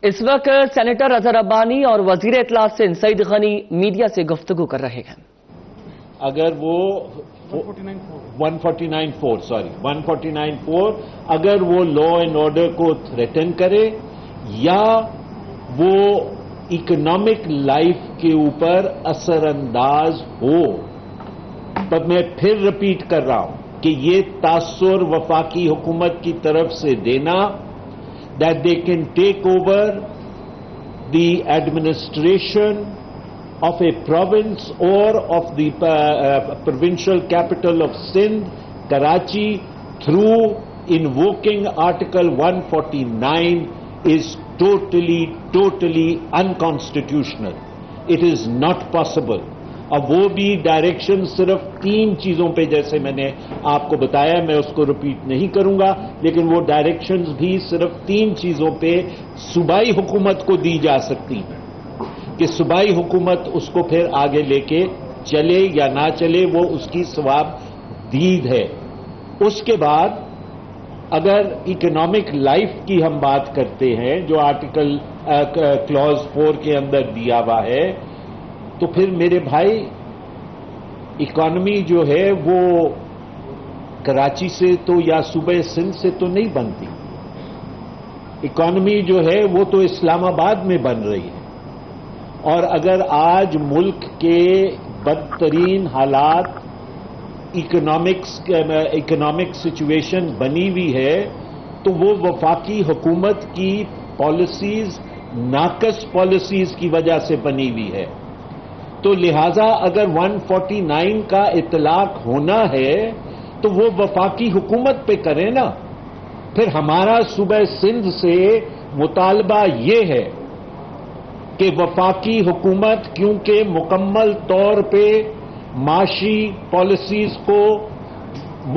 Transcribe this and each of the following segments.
اس وقت سینیٹر اظہر ربانی اور وزیر اطلاع سعید غنی میڈیا سے گفتگو کر رہے ہیں۔ اگر وہ 149.4 اگر وہ لا اینڈ آرڈر کو تھریٹن کرے یا وہ اکنامک لائف کے اوپر اثر انداز ہو، تو میں پھر رپیٹ کر رہا ہوں کہ یہ تاثر وفاقی حکومت کی طرف سے دینا that they can take over the administration of a province or of the provincial capital of Sindh, Karachi, through invoking Article 149 is totally unconstitutional. It is not possible. اب وہ بھی ڈائریکشن صرف 3 چیزوں پہ، جیسے میں نے آپ کو بتایا، میں اس کو ریپیٹ نہیں کروں گا، لیکن وہ ڈائریکشنز بھی صرف 3 چیزوں پہ صوبائی حکومت کو دی جا سکتی ہیں کہ صوبائی حکومت اس کو پھر آگے لے کے چلے یا نہ چلے، وہ اس کی ثواب دید ہے۔ اس کے بعد اگر اکنامک لائف کی ہم بات کرتے ہیں جو آرٹیکل کلوز 4 کے اندر دیا ہوا ہے، تو پھر میرے بھائی اکانومی جو ہے وہ کراچی سے تو یا صوبہ سندھ سے تو نہیں بنتی، اکانومی جو ہے وہ تو اسلام آباد میں بن رہی ہے۔ اور اگر آج ملک کے بدترین حالات اکنامک سچویشن بنی ہوئی ہے، تو وہ وفاقی حکومت کی پالیسیز، ناقص پالیسیز کی وجہ سے بنی ہوئی ہے۔ تو لہذا اگر 149 کا اطلاق ہونا ہے تو وہ وفاقی حکومت پہ کریں نا۔ پھر ہمارا صوبہ سندھ سے مطالبہ یہ ہے کہ وفاقی حکومت کیونکہ مکمل طور پہ معاشی پالیسیز کو،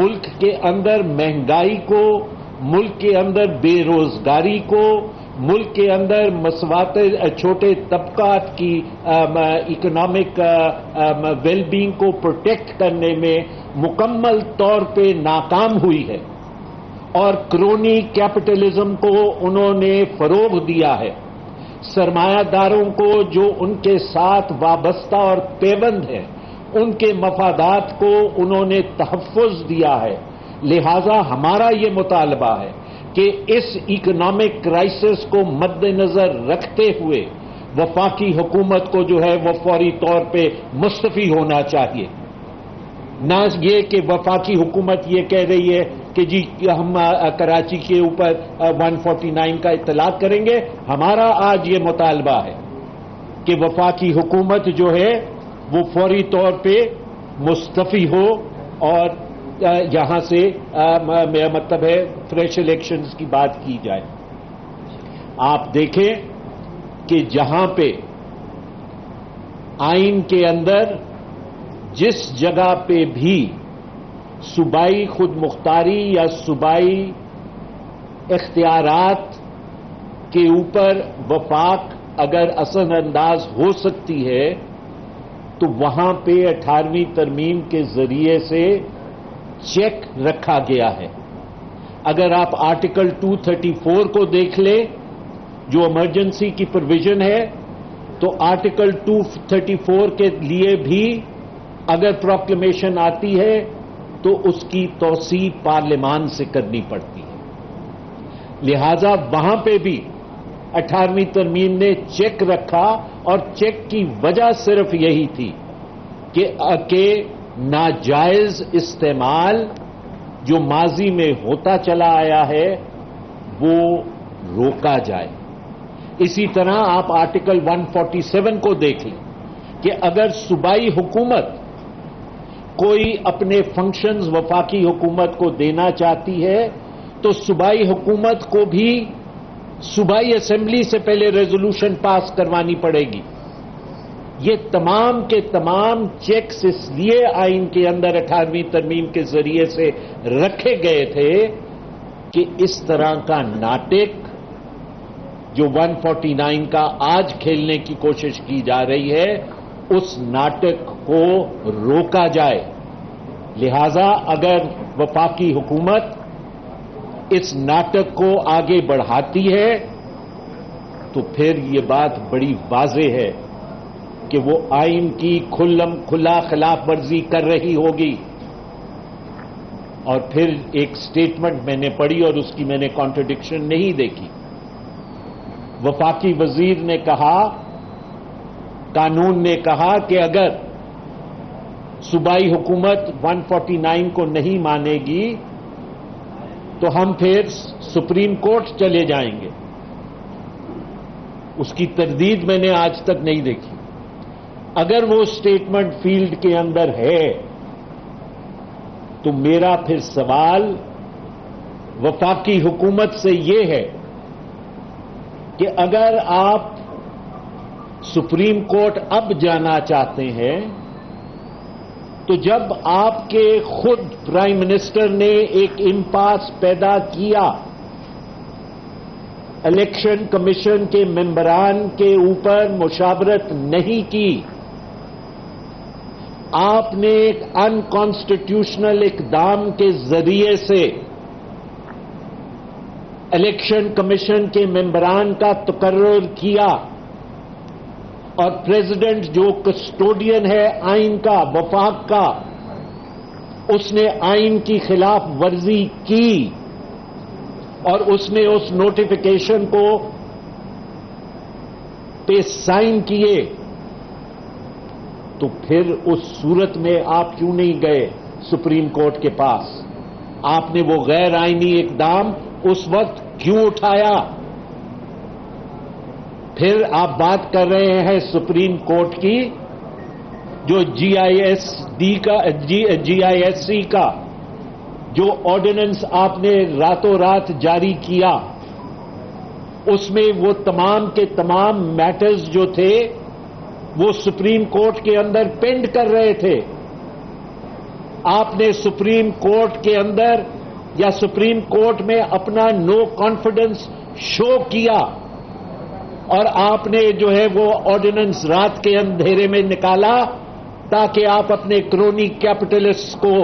ملک کے اندر مہنگائی کو، ملک کے اندر بے روزگاری کو، ملک کے اندر مساوات چھوٹے طبقات کی اکنامک ویل بینگ کو پروٹیکٹ کرنے میں مکمل طور پہ ناکام ہوئی ہے، اور کرونی کیپٹلزم کو انہوں نے فروغ دیا ہے، سرمایہ داروں کو جو ان کے ساتھ وابستہ اور پیوند ہیں ان کے مفادات کو انہوں نے تحفظ دیا ہے۔ لہذا ہمارا یہ مطالبہ ہے کہ اس اکنامک کرائسس کو مد نظر رکھتے ہوئے وفاقی حکومت کو جو ہے وہ فوری طور پہ مستعفی ہونا چاہیے۔ نہ یہ کہ وفاقی حکومت یہ کہہ رہی ہے کہ جی ہم کراچی کے اوپر 149 کا اطلاق کریں گے۔ ہمارا آج یہ مطالبہ ہے کہ وفاقی حکومت جو ہے وہ فوری طور پہ مستعفی ہو، اور یہاں سے میرا مطلب ہے فریش الیکشنز کی بات کی جائے۔ آپ دیکھیں کہ جہاں پہ آئین کے اندر جس جگہ پہ بھی صوبائی خود مختاری یا صوبائی اختیارات کے اوپر وفاق اگر اثر انداز ہو سکتی ہے، تو وہاں پہ 18ویں ترمیم کے ذریعے سے چیک رکھا گیا ہے۔ اگر آپ آرٹیکل 234 کو دیکھ لیں جو ایمرجنسی کی پروویژن ہے، تو آرٹیکل 234 کے لیے بھی اگر پروکلیمیشن آتی ہے تو اس کی توسیع پارلیمان سے کرنی پڑتی ہے۔ لہذا وہاں پہ بھی 18ویں ترمیم نے چیک رکھا، اور چیک کی وجہ صرف یہی تھی کہ ناجائز استعمال جو ماضی میں ہوتا چلا آیا ہے وہ روکا جائے۔ اسی طرح آپ آرٹیکل 147 کو دیکھ لیں کہ اگر صوبائی حکومت کوئی اپنے فنکشنز وفاقی حکومت کو دینا چاہتی ہے تو صوبائی حکومت کو بھی صوبائی اسمبلی سے پہلے ریزولوشن پاس کروانی پڑے گی۔ یہ تمام کے تمام چیکس اس لیے آئین کے اندر 18ویں ترمیم کے ذریعے سے رکھے گئے تھے کہ اس طرح کا ناٹک جو 149 کا آج کھیلنے کی کوشش کی جا رہی ہے، اس ناٹک کو روکا جائے۔ لہذا اگر وفاقی حکومت اس ناٹک کو آگے بڑھاتی ہے تو پھر یہ بات بڑی واضح ہے کہ وہ آئین کی کھلا خلاف ورزی کر رہی ہوگی. اور پھر ایک سٹیٹمنٹ میں نے پڑھی اور اس کی میں نے کانٹرڈکشن نہیں دیکھی. وفاقی وزیر نے کہا، قانون نے کہا کہ اگر صوبائی حکومت 149 کو نہیں مانے گی تو ہم پھر سپریم کورٹ چلے جائیں گے. اس کی تردید میں نے آج تک نہیں دیکھی. اگر وہ سٹیٹمنٹ فیلڈ کے اندر ہے تو میرا پھر سوال وفاقی حکومت سے یہ ہے کہ اگر آپ سپریم کورٹ اب جانا چاہتے ہیں تو جب آپ کے خود پرائم منسٹر نے ایک امپاس پیدا کیا، الیکشن کمیشن کے ممبران کے اوپر مشاورت نہیں کی، آپ نے ایک انکانسٹیٹیوشنل اقدام کے ذریعے سے الیکشن کمیشن کے ممبران کا تقرر کیا، اور پریزیڈنٹ جو کسٹوڈین ہے آئین کا، وفاق کا، اس نے آئین کی خلاف ورزی کی اور اس نے اس نوٹیفیکیشن کو پہ سائن کیے، تو پھر اس صورت میں آپ کیوں نہیں گئے سپریم کورٹ کے پاس؟ آپ نے وہ غیر آئینی اقدام اس وقت کیوں اٹھایا؟ پھر آپ بات کر رہے ہیں سپریم کورٹ کی، جو جی آئی ایس سی کا جو آرڈیننس آپ نے راتوں رات جاری کیا، اس میں وہ تمام کے تمام میٹرز جو تھے وہ سپریم کورٹ کے اندر پینڈ کر رہے تھے. آپ نے سپریم کورٹ کے اندر یا سپریم کورٹ میں اپنا نو کانفیڈنس شو کیا، اور آپ نے جو ہے وہ آرڈیننس رات کے اندھیرے میں نکالا تاکہ آپ اپنے کرونی کیپٹلسٹ کو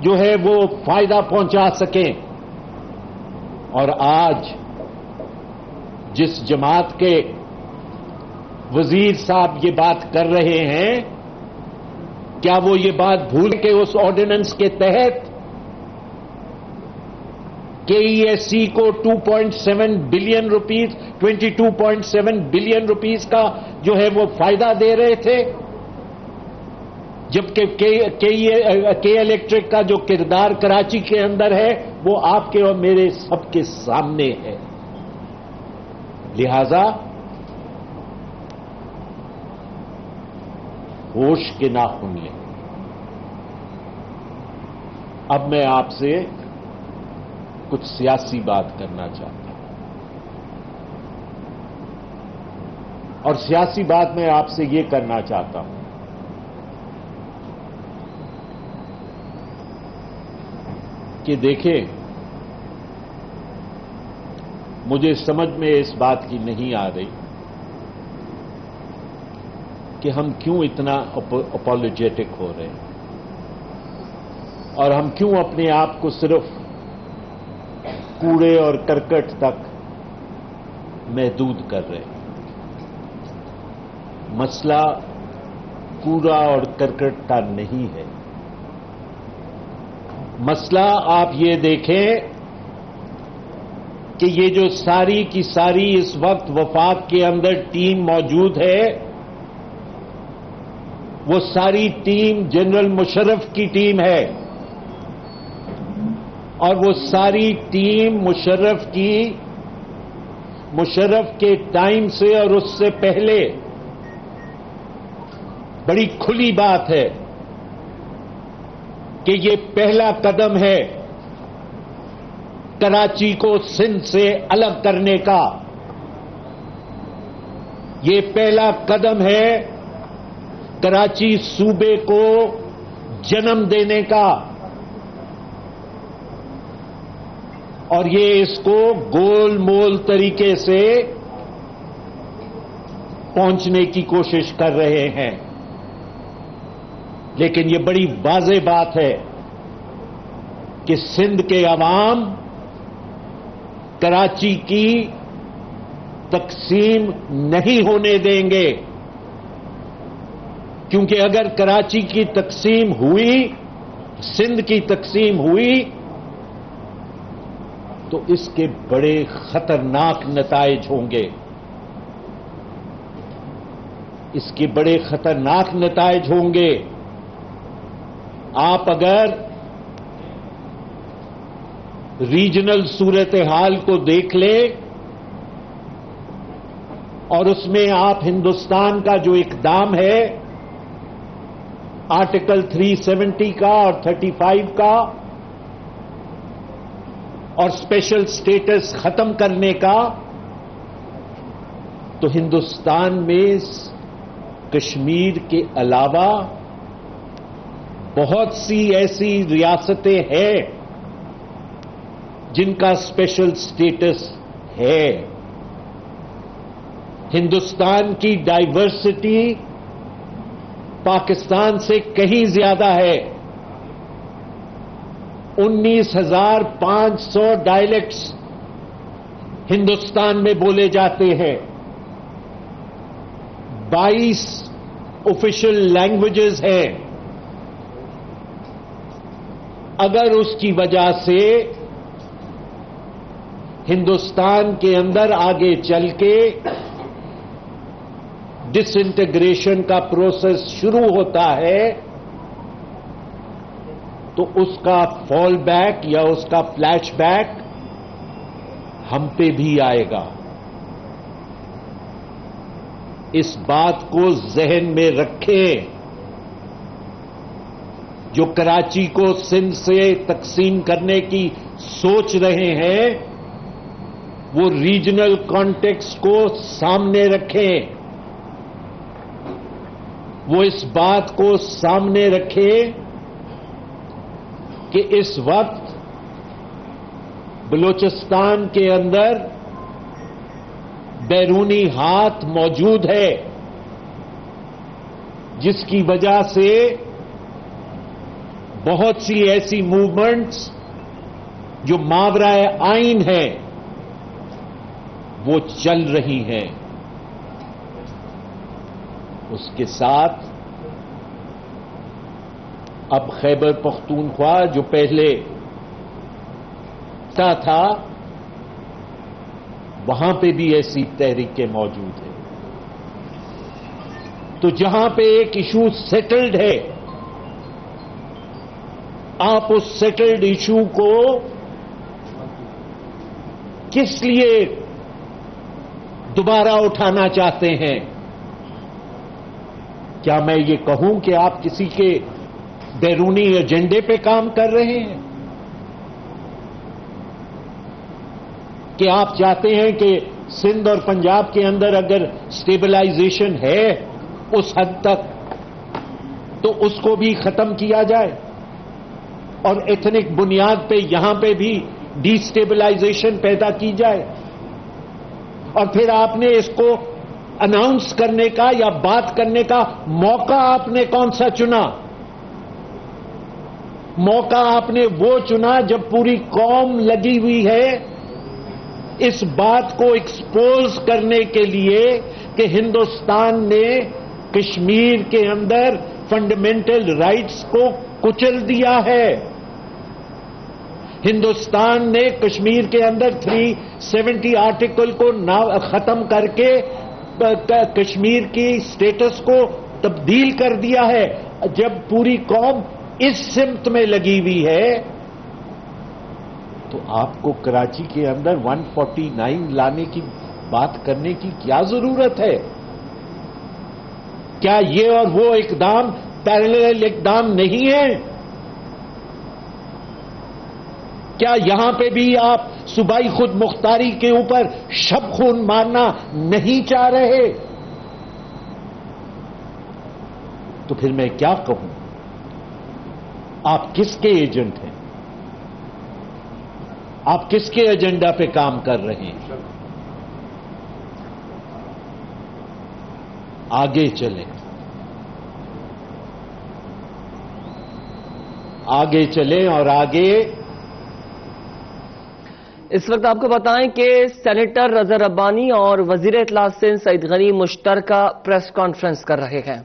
جو ہے وہ فائدہ پہنچا سکیں. اور آج جس جماعت کے وزیر صاحب یہ بات کر رہے ہیں، کیا وہ یہ بات بھول کے اس آرڈیننس کے تحت کے ای ایس سی کو 2.7 بلین روپیز 22.7 بلین روپیز کا جو ہے وہ فائدہ دے رہے تھے، جبکہ کے الیکٹرک کا جو کردار کراچی کے اندر ہے وہ آپ کے اور میرے سب کے سامنے ہے. لہذا ہوش کے ناخن لیں. اب میں آپ سے کچھ سیاسی بات کرنا چاہتا ہوں، اور سیاسی بات میں آپ سے یہ کرنا چاہتا ہوں کہ دیکھیں، مجھے سمجھ میں اس بات کی نہیں آ رہی کہ ہم کیوں اتنا اپالوجیٹک ہو رہے ہیں، اور ہم کیوں اپنے آپ کو صرف کوڑے اور کرکٹ تک محدود کر رہے ہیں. مسئلہ کوڑا اور کرکٹ کا نہیں ہے. مسئلہ آپ یہ دیکھیں کہ یہ جو ساری کی ساری اس وقت وفاق کے اندر ٹیم موجود ہے، وہ ساری ٹیم جنرل مشرف کی ٹیم ہے، اور وہ ساری ٹیم مشرف کے ٹائم سے اور اس سے پہلے بڑی کھلی بات ہے کہ یہ پہلا قدم ہے کراچی کو سندھ سے الگ کرنے کا. یہ پہلا قدم ہے کراچی صوبے کو جنم دینے کا، اور یہ اس کو گول مول طریقے سے پہنچنے کی کوشش کر رہے ہیں. لیکن یہ بڑی واضح بات ہے کہ سندھ کے عوام کراچی کی تقسیم نہیں ہونے دیں گے، کیونکہ اگر کراچی کی تقسیم ہوئی، سندھ کی تقسیم ہوئی، تو اس کے بڑے خطرناک نتائج ہوں گے، اس کے بڑے خطرناک نتائج ہوں گے۔ آپ اگر ریجنل صورتحال کو دیکھ لیں اور اس میں آپ ہندوستان کا جو اقدام ہے آرٹیکل 370 کا اور 35 کا اور اسپیشل سٹیٹس ختم کرنے کا، تو ہندوستان میں کشمیر کے علاوہ بہت سی ایسی ریاستیں ہیں جن کا اسپیشل سٹیٹس ہے۔ ہندوستان کی ڈائیورسٹی پاکستان سے کہیں زیادہ ہے۔ 19,500 ڈائلیکٹس ہندوستان میں بولے جاتے ہیں، 22 آفیشل لینگویجز ہیں۔ اگر اس کی وجہ سے ہندوستان کے اندر آگے چل کے ڈس انٹیگریشن کا پروسیس شروع ہوتا ہے، تو اس کا فال بیک یا اس کا فلیش بیک ہم پہ بھی آئے گا۔ اس بات کو ذہن میں رکھیں۔ جو کراچی کو سندھ سے تقسیم کرنے کی سوچ رہے ہیں، وہ ریجنل کانٹیکسٹ کو سامنے رکھیں، وہ اس بات کو سامنے رکھیں کہ اس وقت بلوچستان کے اندر بیرونی ہاتھ موجود ہے، جس کی وجہ سے بہت سی ایسی موومنٹس جو ماورائے آئین ہیں وہ چل رہی ہیں۔ اس کے ساتھ اب خیبر پختونخوا جو پہلے تھا، وہاں پہ بھی ایسی تحریکیں موجود ہیں۔ تو جہاں پہ ایک ایشو سیٹلڈ ہے، آپ اس سیٹلڈ ایشو کو کس لیے دوبارہ اٹھانا چاہتے ہیں؟ کیا میں یہ کہوں کہ آپ کسی کے بیرونی ایجنڈے پہ کام کر رہے ہیں؟ کہ آپ چاہتے ہیں کہ سندھ اور پنجاب کے اندر اگر اسٹیبلائزیشن ہے اس حد تک، تو اس کو بھی ختم کیا جائے اور ایتھنک بنیاد پہ یہاں پہ بھی ڈی اسٹیبلائزیشن پیدا کی جائے؟ اور پھر آپ نے اس کو اناؤنس کرنے کا یا بات کرنے کا موقع آپ نے کون سا چنا؟ موقع آپ نے وہ چنا جب پوری قوم لگی ہوئی ہے اس بات کو ایکسپوز کرنے کے لیے کہ ہندوستان نے کشمیر کے اندر فنڈامنٹل رائٹس کو کچل دیا ہے۔ ہندوستان نے کشمیر کے اندر 370 آرٹیکل کو ختم کر کے کشمیر کی سٹیٹس کو تبدیل کر دیا ہے۔ جب پوری قوم اس سمت میں لگی ہوئی ہے تو آپ کو کراچی کے اندر 149 لانے کی بات کرنے کی کیا ضرورت ہے؟ کیا یہ اور وہ اقدام پیرالل اقدام نہیں ہے؟ کیا یہاں پہ بھی آپ صوبائی خود مختاری کے اوپر شب خون مارنا نہیں چاہ رہے؟ تو پھر میں کیا کہوں؟ آپ کس کے ایجنٹ ہیں؟ آپ کس کے ایجنڈا پہ کام کر رہے ہیں؟ آگے چلیں، آگے چلیں اور آگے اس وقت آپ کو بتائیں کہ سینیٹر رضا ربانی اور وزیر اطلاع سندھ سعید غنی مشترکہ پریس کانفرنس کر رہے ہیں.